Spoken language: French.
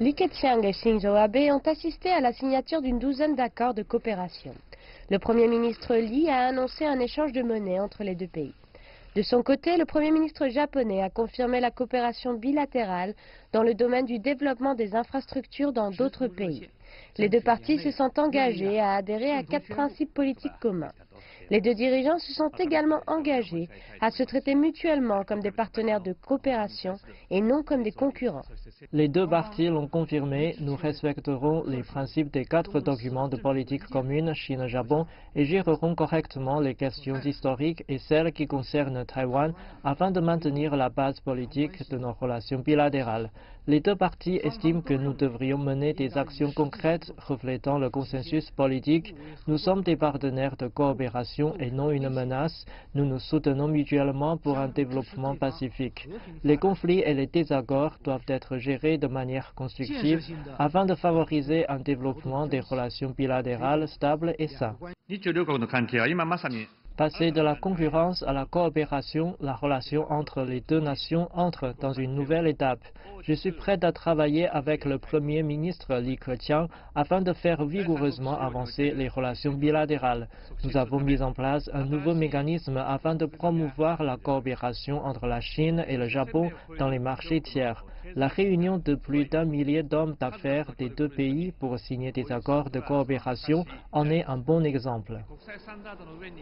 Li Keqiang et Shinzo Abe ont assisté à la signature d'une douzaine d'accords de coopération. Le Premier ministre Lee a annoncé un échange de monnaie entre les deux pays. De son côté, le Premier ministre japonais a confirmé la coopération bilatérale dans le domaine du développement des infrastructures dans d'autres pays. Les deux parties se sont engagées à adhérer à 4 principes politiques communs. Les deux dirigeants se sont également engagés à se traiter mutuellement comme des partenaires de coopération et non comme des concurrents. Les deux parties l'ont confirmé, nous respecterons les principes des 4 documents de politique commune Chine-Japon et gérerons correctement les questions historiques et celles qui concernent Taïwan afin de maintenir la base politique de nos relations bilatérales. Les deux parties estiment que nous devrions mener des actions concrètes reflétant le consensus politique. Nous sommes des partenaires de coopération et non une menace. Nous nous soutenons mutuellement pour un développement pacifique. Les conflits et les désaccords doivent être gérés de manière constructive afin de favoriser un développement des relations bilatérales stables et saines. Passer de la concurrence à la coopération, la relation entre les deux nations entre dans une nouvelle étape. Je suis prêt à travailler avec le Premier ministre Li Keqiang afin de faire vigoureusement avancer les relations bilatérales. Nous avons mis en place un nouveau mécanisme afin de promouvoir la coopération entre la Chine et le Japon dans les marchés tiers. La réunion de plus d'1 millier d'hommes d'affaires des deux pays pour signer des accords de coopération en est un bon exemple.